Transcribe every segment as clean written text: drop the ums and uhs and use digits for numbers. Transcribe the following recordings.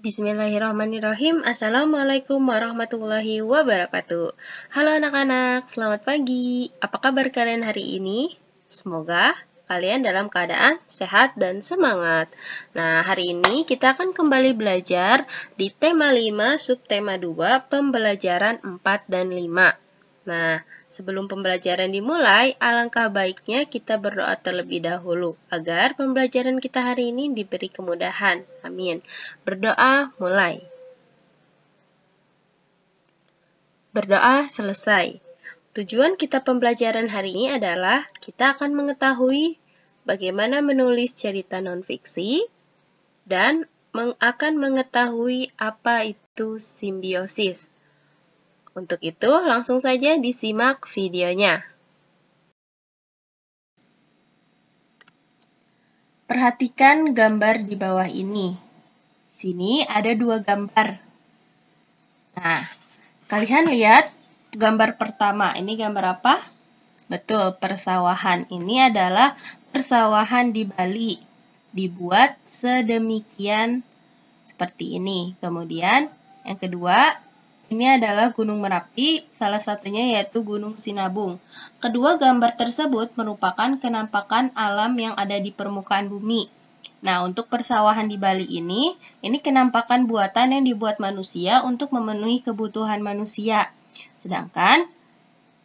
Bismillahirrahmanirrahim. Assalamualaikum warahmatullahi wabarakatuh. Halo anak-anak, selamat pagi. Apa kabar kalian hari ini? Semoga kalian dalam keadaan sehat dan semangat. Nah, hari ini kita akan kembali belajar di tema 5, subtema 2, pembelajaran 4 dan 5. Nah, sebelum pembelajaran dimulai, alangkah baiknya kita berdoa terlebih dahulu agar pembelajaran kita hari ini diberi kemudahan. Amin. Berdoa mulai. Berdoa selesai. Tujuan kita pembelajaran hari ini adalah kita akan mengetahui bagaimana menulis cerita non-fiksi dan akan mengetahui apa itu simbiosis. Untuk itu, langsung saja disimak videonya. Perhatikan gambar di bawah ini. Di sini ada 2 gambar. Nah, kalian lihat gambar pertama. Ini gambar apa? Betul, persawahan. Ini adalah persawahan di Bali. Dibuat sedemikian seperti ini. Kemudian, yang kedua, ini adalah Gunung Merapi, salah satunya yaitu Gunung Sinabung. Kedua gambar tersebut merupakan kenampakan alam yang ada di permukaan bumi. Nah, untuk persawahan di Bali ini kenampakan buatan yang dibuat manusia untuk memenuhi kebutuhan manusia. Sedangkan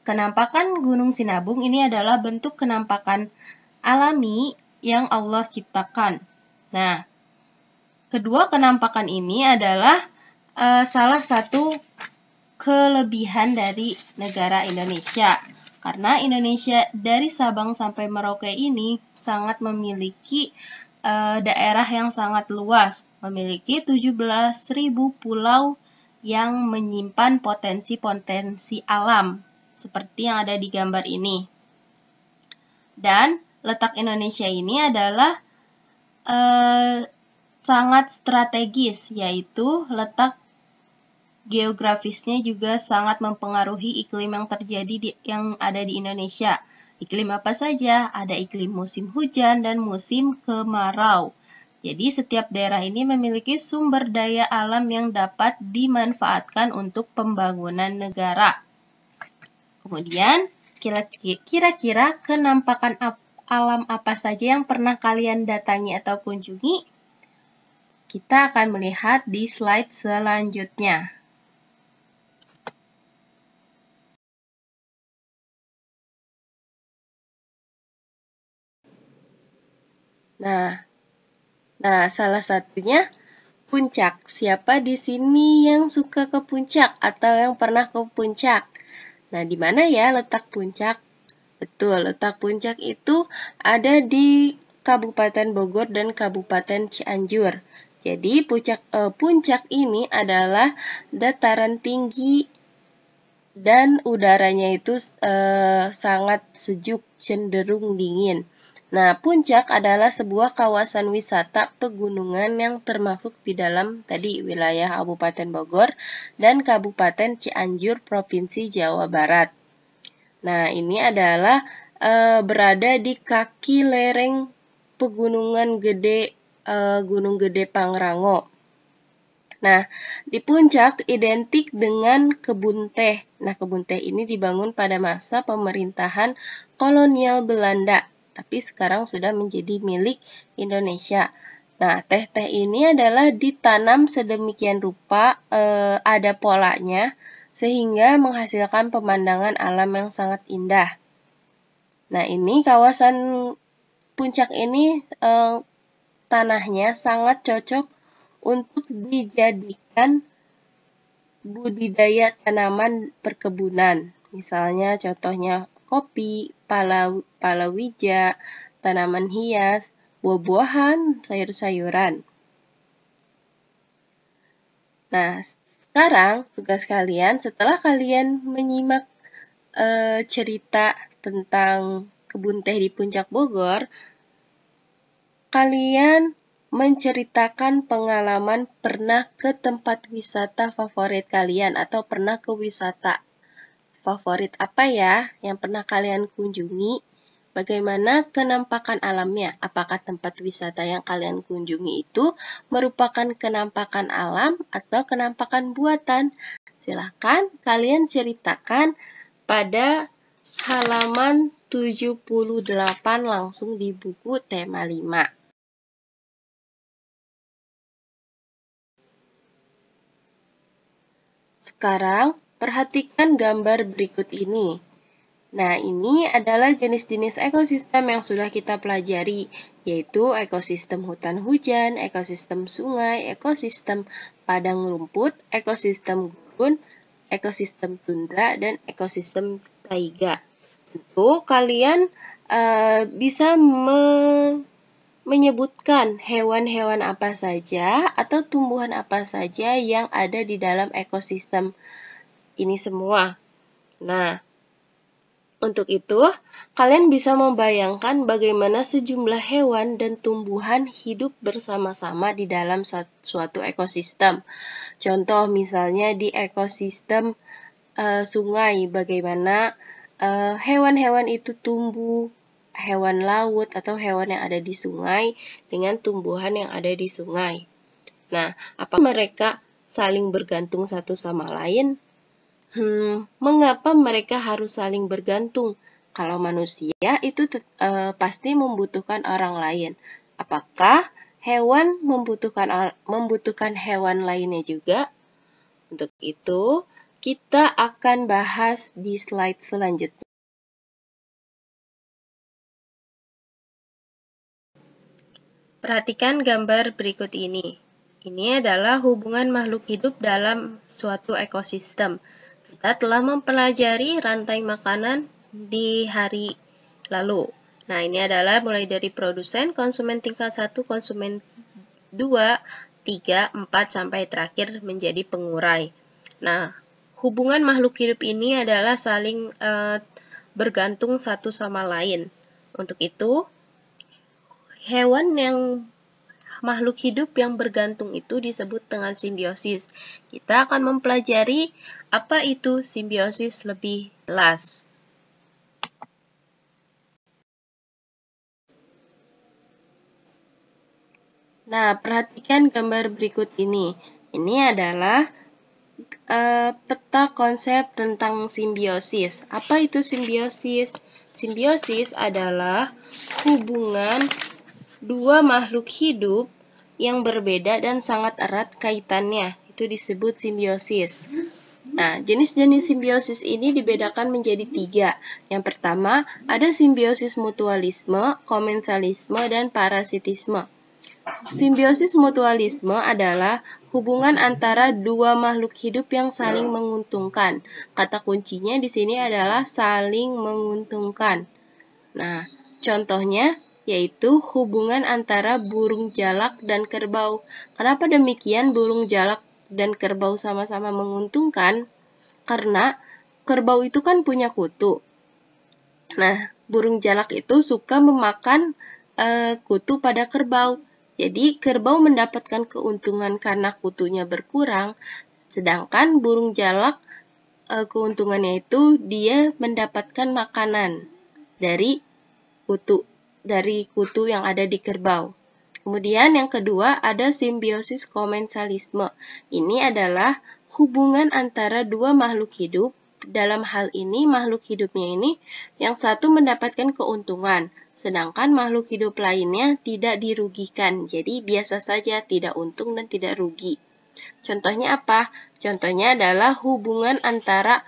kenampakan Gunung Sinabung ini adalah bentuk kenampakan alami yang Allah ciptakan. Nah, kedua kenampakan ini adalah salah satu kelebihan dari negara Indonesia. Karena Indonesia dari Sabang sampai Merauke ini sangat memiliki daerah yang sangat luas, memiliki 17.000 pulau yang menyimpan potensi-potensi alam, seperti yang ada di gambar ini. Dan letak Indonesia ini adalah sangat strategis, yaitu letak geografisnya juga sangat mempengaruhi iklim yang terjadi yang ada di Indonesia. Iklim apa saja? Ada iklim musim hujan dan musim kemarau. Jadi setiap daerah ini memiliki sumber daya alam yang dapat dimanfaatkan untuk pembangunan negara. Kemudian, kira-kira kenampakan alam apa saja yang pernah kalian datangi atau kunjungi? Kita akan melihat di slide selanjutnya. Nah, salah satunya puncak. Siapa di sini yang suka ke puncak atau yang pernah ke puncak? Nah, di mana ya letak puncak? Betul, letak puncak itu ada di Kabupaten Bogor dan Kabupaten Cianjur. Jadi, puncak ini adalah dataran tinggi dan udaranya itu sangat sejuk, cenderung dingin. Nah, puncak adalah sebuah kawasan wisata pegunungan yang termasuk di dalam tadi wilayah Kabupaten Bogor dan Kabupaten Cianjur, Provinsi Jawa Barat. Nah, ini adalah berada di kaki lereng pegunungan gede, Gunung Gede Pangrango. Nah, di puncak identik dengan kebun teh. Nah, kebun teh ini dibangun pada masa pemerintahan kolonial Belanda, tapi sekarang sudah menjadi milik Indonesia. Nah, teh-teh ini adalah ditanam sedemikian rupa, ada polanya, sehingga menghasilkan pemandangan alam yang sangat indah. Nah, ini kawasan puncak ini tanahnya sangat cocok untuk dijadikan budidaya tanaman perkebunan. Misalnya contohnya kopi, palawija, tanaman hias, buah-buahan, sayur-sayuran. Nah, sekarang tugas kalian setelah kalian menyimak cerita tentang kebun teh di Puncak Bogor, kalian menceritakan pengalaman pernah ke tempat wisata favorit kalian atau pernah ke wisata favorit apa ya yang pernah kalian kunjungi. bagaimana kenampakan alamnya? Apakah tempat wisata yang kalian kunjungi itu merupakan kenampakan alam atau kenampakan buatan? Silahkan kalian ceritakan pada halaman 78 langsung di buku tema 5. Sekarang, perhatikan gambar berikut ini. Nah, ini adalah jenis-jenis ekosistem yang sudah kita pelajari, yaitu ekosistem hutan hujan, ekosistem sungai, ekosistem padang rumput, ekosistem gurun, ekosistem tundra, dan ekosistem taiga. Tentu, kalian bisa menyebutkan hewan-hewan apa saja atau tumbuhan apa saja yang ada di dalam ekosistem ini semua. Nah, untuk itu, kalian bisa membayangkan bagaimana sejumlah hewan dan tumbuhan hidup bersama-sama di dalam suatu ekosistem. Contoh misalnya di ekosistem sungai, bagaimana hewan-hewan itu tumbuh, hewan laut atau hewan yang ada di sungai dengan tumbuhan yang ada di sungai. Nah, apa mereka saling bergantung satu sama lain? Mengapa mereka harus saling bergantung? Kalau manusia itu pasti membutuhkan orang lain. Apakah hewan membutuhkan hewan lainnya juga? Untuk itu, kita akan bahas di slide selanjutnya. Perhatikan gambar berikut ini. Ini adalah hubungan makhluk hidup dalam suatu ekosistem. Kita telah mempelajari rantai makanan di hari lalu. Nah, ini adalah mulai dari produsen, konsumen tingkat 1, konsumen 2, 3, 4, sampai terakhir menjadi pengurai. Nah, hubungan makhluk hidup ini adalah saling bergantung satu sama lain. Untuk itu, makhluk hidup yang bergantung itu disebut dengan simbiosis. Kita akan mempelajari apa itu simbiosis lebih jelas. Nah, perhatikan gambar berikut ini. Ini adalah peta konsep tentang simbiosis. Apa itu simbiosis? Simbiosis adalah hubungan dua makhluk hidup yang berbeda dan sangat erat kaitannya. Itu disebut simbiosis. Nah, jenis-jenis simbiosis ini dibedakan menjadi 3. Yang pertama, ada simbiosis mutualisme, komensalisme, dan parasitisme. Simbiosis mutualisme adalah hubungan antara dua makhluk hidup yang saling menguntungkan. Kata kuncinya di sini adalah saling menguntungkan. Nah, contohnya yaitu hubungan antara burung jalak dan kerbau. Kenapa demikian burung jalak dan kerbau sama-sama menguntungkan? Karena kerbau itu kan punya kutu. Nah, burung jalak itu suka memakan kutu pada kerbau. Jadi, kerbau mendapatkan keuntungan karena kutunya berkurang, sedangkan burung jalak keuntungannya itu dia mendapatkan makanan dari kutu yang ada di kerbau. Kemudian yang kedua ada simbiosis komensalisme. Ini adalah hubungan antara dua makhluk hidup. Dalam hal ini makhluk hidupnya ini yang satu mendapatkan keuntungan, sedangkan makhluk hidup lainnya tidak dirugikan. Jadi biasa saja, tidak untung dan tidak rugi. Contohnya apa? Contohnya adalah hubungan antara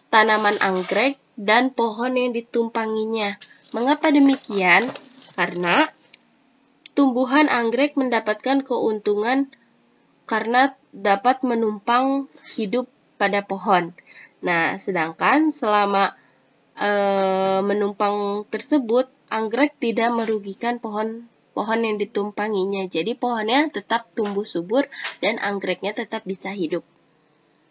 tanaman anggrek dan pohon yang ditumpanginya. Mengapa demikian? Karena tumbuhan anggrek mendapatkan keuntungan karena dapat menumpang hidup pada pohon. Nah, sedangkan selama menumpang tersebut, anggrek tidak merugikan pohon yang ditumpanginya. Jadi pohonnya tetap tumbuh subur dan anggreknya tetap bisa hidup.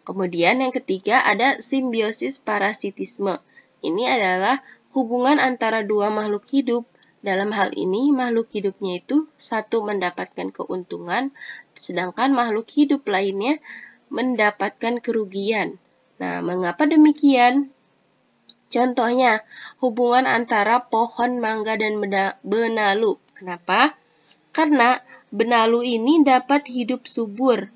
Kemudian yang ketiga ada simbiosis parasitisme. Ini adalah hubungan antara dua makhluk hidup. Dalam hal ini, makhluk hidupnya itu satu mendapatkan keuntungan, sedangkan makhluk hidup lainnya mendapatkan kerugian. Nah, mengapa demikian? Contohnya, hubungan antara pohon mangga dan benalu. Kenapa? Karena benalu ini dapat hidup subur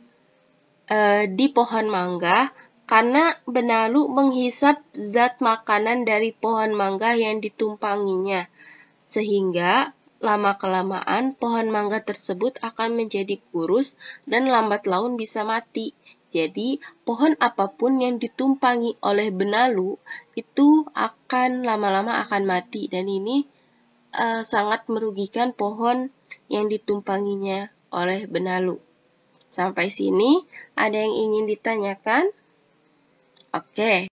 di pohon mangga karena benalu menghisap zat makanan dari pohon mangga yang ditumpanginya. Sehingga lama-kelamaan pohon mangga tersebut akan menjadi kurus dan lambat laun bisa mati. Jadi, pohon apapun yang ditumpangi oleh benalu itu akan lama-lama akan mati, dan ini sangat merugikan pohon yang ditumpanginya oleh benalu. Sampai sini, ada yang ingin ditanyakan? Oke.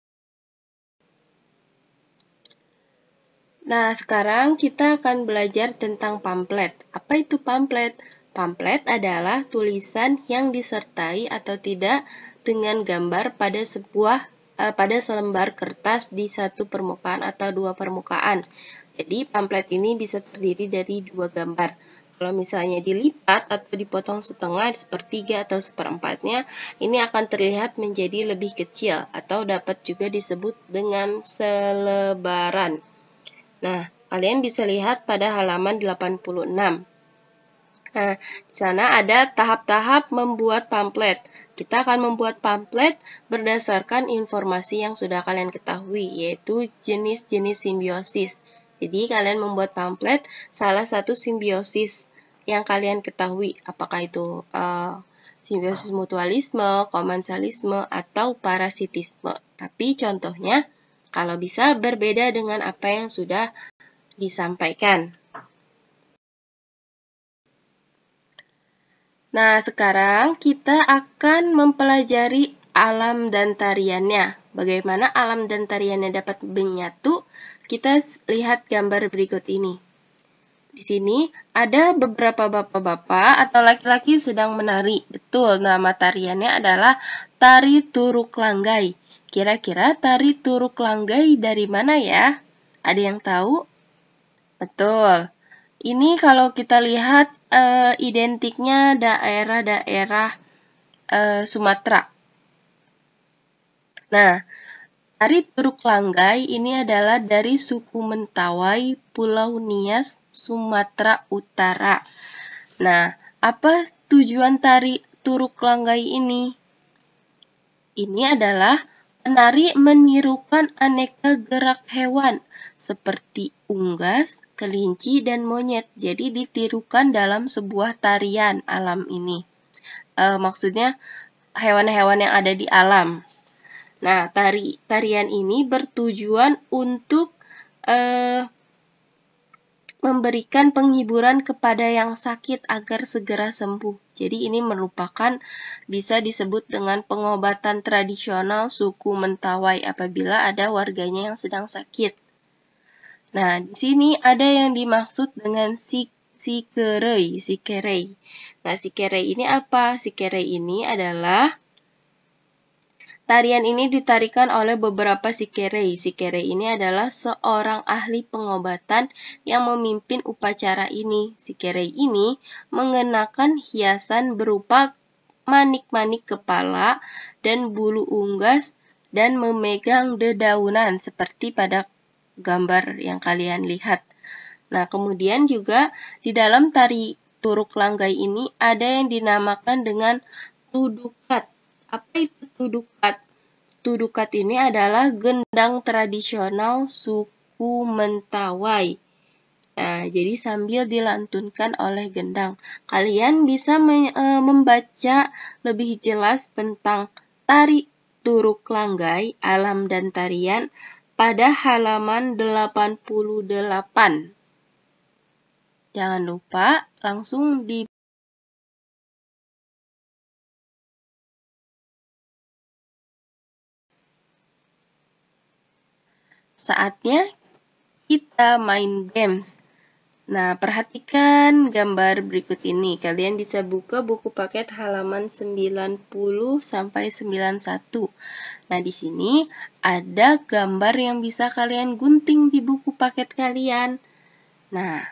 Nah, sekarang kita akan belajar tentang pamflet. Apa itu pamflet? Pamflet adalah tulisan yang disertai atau tidak dengan gambar pada selembar kertas di satu permukaan atau dua permukaan. Jadi, pamflet ini bisa terdiri dari dua gambar. Kalau misalnya dilipat atau dipotong setengah, sepertiga, atau seperempatnya, ini akan terlihat menjadi lebih kecil atau dapat juga disebut dengan selebaran. Nah, kalian bisa lihat pada halaman 86. Nah, di sana ada tahap-tahap membuat pamflet. Kita akan membuat pamflet berdasarkan informasi yang sudah kalian ketahui, yaitu jenis-jenis simbiosis. Jadi, kalian membuat pamflet salah satu simbiosis yang kalian ketahui. Apakah itu simbiosis mutualisme, komensalisme, atau parasitisme. Tapi contohnya, kalau bisa berbeda dengan apa yang sudah disampaikan. Nah, sekarang kita akan mempelajari alam dan tariannya. Bagaimana alam dan tariannya dapat menyatu? Kita lihat gambar berikut ini. Di sini ada beberapa bapak-bapak atau laki-laki sedang menari. Betul, nama tariannya adalah tari Turuk Langgai. Kira-kira tari Turuk Langgai dari mana ya? Ada yang tahu? Betul. Ini kalau kita lihat identiknya daerah-daerah Sumatera. Nah, tari Turuk Langgai ini adalah dari suku Mentawai, Pulau Nias, Sumatera Utara. Nah, apa tujuan tari Turuk Langgai ini? Ini adalah penari menirukan aneka gerak hewan seperti unggas, kelinci, dan monyet. Jadi ditirukan dalam sebuah tarian alam ini. Maksudnya hewan-hewan yang ada di alam. Nah, tarian ini bertujuan untuk memberikan penghiburan kepada yang sakit agar segera sembuh. Jadi ini merupakan bisa disebut dengan pengobatan tradisional suku Mentawai apabila ada warganya yang sedang sakit. Nah, di sini ada yang dimaksud dengan sikerei. Nah, sikerei ini apa? Sikerei ini adalah tarian ini ditarikan oleh beberapa sikerei. Sikerei ini adalah seorang ahli pengobatan yang memimpin upacara ini. Sikerei ini mengenakan hiasan berupa manik-manik kepala dan bulu unggas dan memegang dedaunan seperti pada gambar yang kalian lihat. Nah, kemudian juga di dalam tari Turuk Langgai ini ada yang dinamakan dengan tudukat. Apa itu tudukat? Tudukat ini adalah gendang tradisional suku Mentawai. Nah, jadi sambil dilantunkan oleh gendang, kalian bisa membaca lebih jelas tentang tari Turuk Langgai, alam dan tarian pada halaman 88. Jangan lupa langsung di saatnya kita main games. Nah, perhatikan gambar berikut ini. Kalian bisa buka buku paket halaman 90 sampai 91. Nah, di sini ada gambar yang bisa kalian gunting di buku paket kalian. Nah,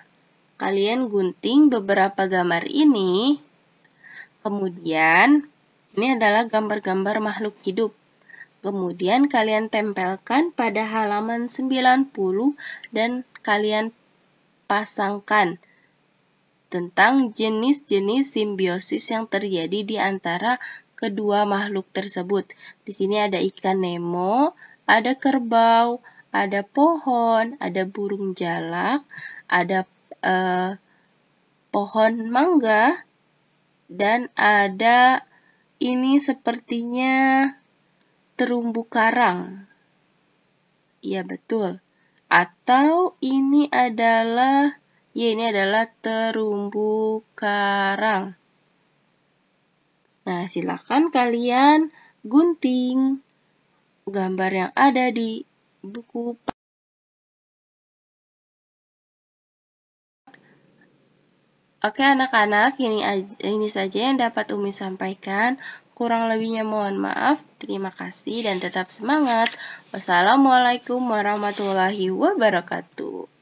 kalian gunting beberapa gambar ini. Kemudian, ini adalah gambar-gambar makhluk hidup. Kemudian kalian tempelkan pada halaman 90 dan kalian pasangkan tentang jenis-jenis simbiosis yang terjadi di antara kedua makhluk tersebut. Di sini ada ikan Nemo, ada kerbau, ada pohon, ada burung jalak, ada pohon mangga, dan ada ini sepertinya terumbu karang. Iya betul. Atau ini adalah terumbu karang. Nah, silakan kalian gunting gambar yang ada di buku. Oke anak-anak, ini saja yang dapat Umi sampaikan. Kurang lebihnya mohon maaf. Terima kasih dan tetap semangat. Wassalamualaikum warahmatullahi wabarakatuh.